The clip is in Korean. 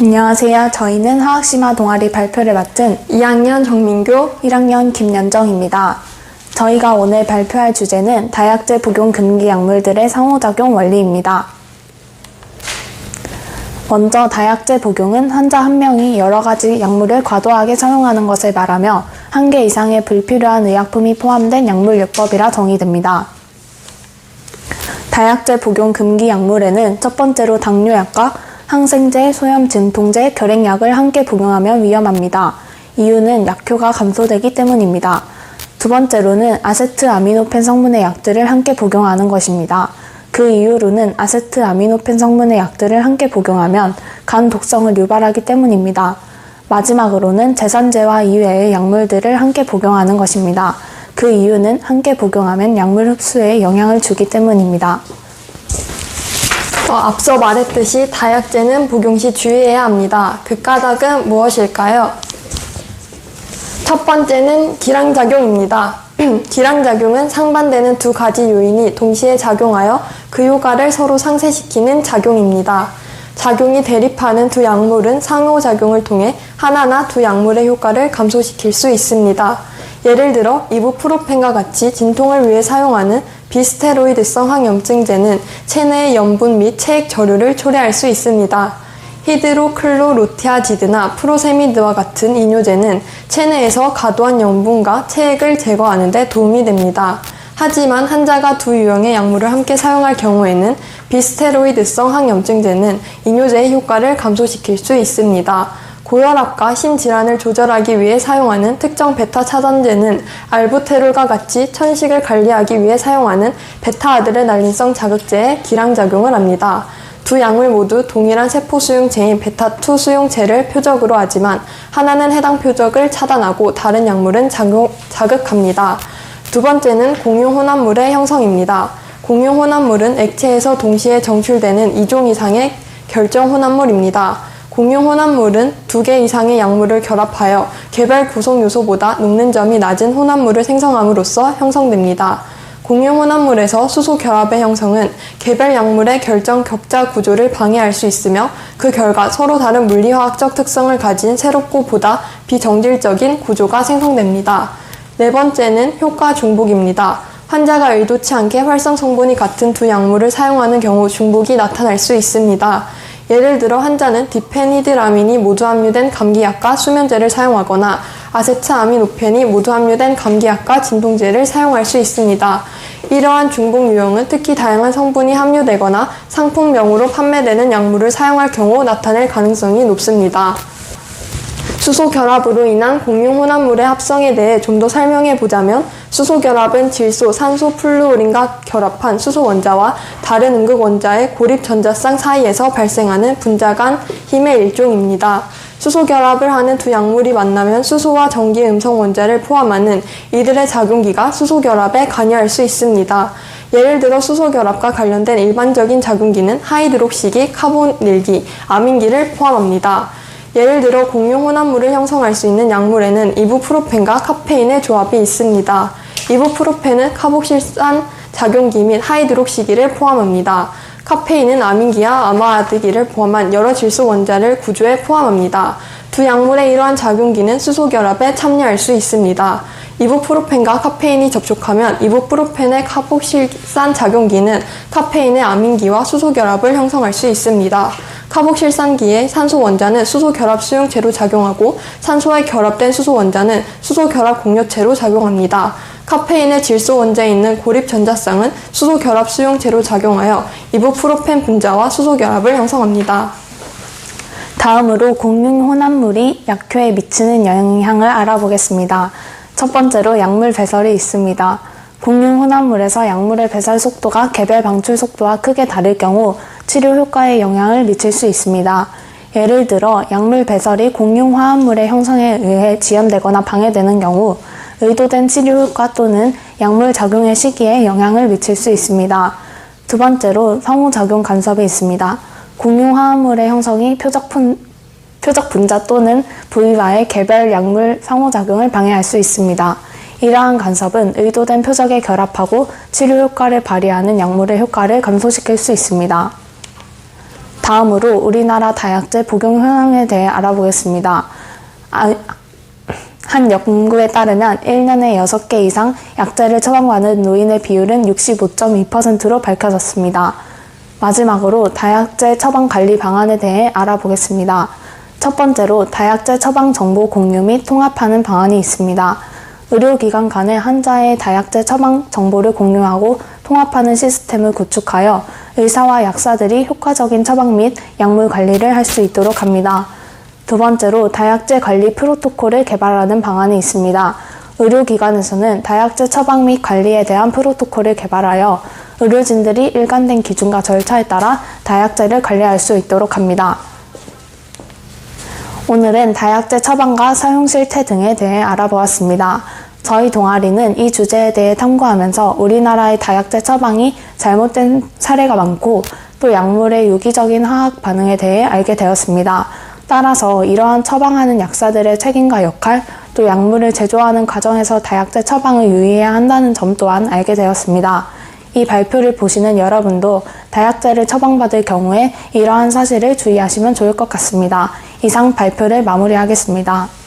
안녕하세요. 저희는 화학심화 동아리 발표를 맡은 2학년 정민교, 1학년 김연정입니다. 저희가 오늘 발표할 주제는 다약제 복용 금기 약물들의 상호작용 원리입니다. 먼저 다약제 복용은 환자 한 명이 여러 가지 약물을 과도하게 사용하는 것을 말하며 한 개 이상의 불필요한 의약품이 포함된 약물요법이라 정의됩니다. 다약제 복용 금기 약물에는 첫 번째로 당뇨약과 항생제, 소염 진통제, 결핵약을 함께 복용하면 위험합니다. 이유는 약효가 감소되기 때문입니다. 두 번째로는 아세트아미노펜 성분의 약들을 함께 복용하는 것입니다. 그 이유로는 아세트아미노펜 성분의 약들을 함께 복용하면 간 독성을 유발하기 때문입니다. 마지막으로는 제산제와 이외의 약물들을 함께 복용하는 것입니다. 그 이유는 함께 복용하면 약물 흡수에 영향을 주기 때문입니다. 앞서 말했듯이 다약제는 복용 시 주의해야 합니다. 그 까닭은 무엇일까요? 첫 번째는 기량작용입니다. 기량작용은 상반되는 두 가지 요인이 동시에 작용하여 그 효과를 서로 상쇄시키는 작용입니다. 작용이 대립하는 두 약물은 상호작용을 통해 하나나 두 약물의 효과를 감소시킬 수 있습니다. 예를 들어 이부프로펜과 같이 진통을 위해 사용하는 비스테로이드성 항염증제는 체내의 염분 및 체액 저류를 초래할 수 있습니다. 히드로클로로티아지드나 프로세미드와 같은 이뇨제는 체내에서 과도한 염분과 체액을 제거하는 데 도움이 됩니다. 하지만 환자가 두 유형의 약물을 함께 사용할 경우에는 비스테로이드성 항염증제는 이뇨제의 효과를 감소시킬 수 있습니다. 고혈압과 심질환을 조절하기 위해 사용하는 특정 베타 차단제는 알부테롤과 같이 천식을 관리하기 위해 사용하는 베타아드레날린성 자극제에 기량작용을 합니다. 두 약물 모두 동일한 세포 수용체인 베타2 수용체를 표적으로 하지만 하나는 해당 표적을 차단하고 다른 약물은 자극합니다. 두 번째는 공용 혼합물의 형성입니다. 공용 혼합물은 액체에서 동시에 정출되는 2종 이상의 결정 혼합물입니다. 공용 혼합물은 2개 이상의 약물을 결합하여 개별 구성 요소보다 녹는 점이 낮은 혼합물을 생성함으로써 형성됩니다. 공용 혼합물에서 수소 결합의 형성은 개별 약물의 결정 격자 구조를 방해할 수 있으며 그 결과 서로 다른 물리화학적 특성을 가진 새롭고 보다 비정질적인 구조가 생성됩니다. 네 번째는 효과 중복입니다. 환자가 의도치 않게 활성 성분이 같은 두 약물을 사용하는 경우 중복이 나타날 수 있습니다. 예를 들어 환자는 디페니드라민이 모두 함유된 감기약과 수면제를 사용하거나 아세트아미노펜이 모두 함유된 감기약과 진통제를 사용할 수 있습니다. 이러한 중복 유형은 특히 다양한 성분이 함유되거나 상품명으로 판매되는 약물을 사용할 경우 나타낼 가능성이 높습니다. 수소 결합으로 인한 공용 혼합물의 합성에 대해 좀 더 설명해 보자면 수소 결합은 질소, 산소, 플루오린과 결합한 수소 원자와 다른 음극 원자의 고립 전자쌍 사이에서 발생하는 분자 간 힘의 일종입니다. 수소 결합을 하는 두 약물이 만나면 수소와 전기 음성 원자를 포함하는 이들의 작용기가 수소 결합에 관여할 수 있습니다. 예를 들어 수소 결합과 관련된 일반적인 작용기는 하이드록시기, 카보닐기, 아민기를 포함합니다. 예를 들어 공용 혼합물을 형성할 수 있는 약물에는 이부프로펜과 카페인의 조합이 있습니다. 이부프로펜은 카복실산 작용기 및 하이드록시기를 포함합니다. 카페인은 아민기와 아마아드기를 포함한 여러 질소 원자를 구조에 포함합니다. 두 약물의 이러한 작용기는 수소 결합에 참여할 수 있습니다. 이부프로펜과 카페인이 접촉하면 이부프로펜의 카복실산 작용기는 카페인의 아민기와 수소 결합을 형성할 수 있습니다. 카복실산기의 산소 원자는 수소 결합 수용체로 작용하고 산소에 결합된 수소 원자는 수소 결합 공유체로 작용합니다. 카페인의 질소 원자에 있는 고립 전자쌍은 수소 결합 수용체로 작용하여 이부프로펜 분자와 수소 결합을 형성합니다. 다음으로 공용 혼합물이 약효에 미치는 영향을 알아보겠습니다. 첫 번째로 약물 배설이 있습니다. 공용 혼합물에서 약물의 배설 속도가 개별 방출 속도와 크게 다를 경우 치료 효과에 영향을 미칠 수 있습니다. 예를 들어 약물 배설이 공용 화합물의 형성에 의해 지연되거나 방해되는 경우 의도된 치료 효과 또는 약물 작용의 시기에 영향을 미칠 수 있습니다. 두 번째로 상호작용 간섭이 있습니다. 공용 화합물의 형성이 표적 분자 또는 부위와의 개별 약물 상호작용을 방해할 수 있습니다. 이러한 간섭은 의도된 표적에 결합하고 치료 효과를 발휘하는 약물의 효과를 감소시킬 수 있습니다. 다음으로 우리나라 다약제 복용 현황에 대해 알아보겠습니다. 한 연구에 따르면 1년에 6개 이상 약제를 처방받는 노인의 비율은 65.2%로 밝혀졌습니다. 마지막으로 다약제 처방 관리 방안에 대해 알아보겠습니다. 첫 번째로 다약제 처방 정보 공유 및 통합하는 방안이 있습니다. 의료기관 간의 환자의 다약제 처방 정보를 공유하고 통합하는 시스템을 구축하여 의사와 약사들이 효과적인 처방 및 약물 관리를 할 수 있도록 합니다. 두 번째로 다약제 관리 프로토콜을 개발하는 방안이 있습니다. 의료기관에서는 다약제 처방 및 관리에 대한 프로토콜을 개발하여 의료진들이 일관된 기준과 절차에 따라 다약제를 관리할 수 있도록 합니다. 오늘은 다약제 처방과 사용 실태 등에 대해 알아보았습니다. 저희 동아리는 이 주제에 대해 탐구하면서 우리나라의 다약제 처방이 잘못된 사례가 많고 또 약물의 유기적인 화학 반응에 대해 알게 되었습니다. 따라서 이러한 처방하는 약사들의 책임과 역할, 또 약물을 제조하는 과정에서 다약제 처방을 유의해야 한다는 점 또한 알게 되었습니다. 이 발표를 보시는 여러분도 다약제를 처방받을 경우에 이러한 사실을 주의하시면 좋을 것 같습니다. 이상 발표를 마무리하겠습니다.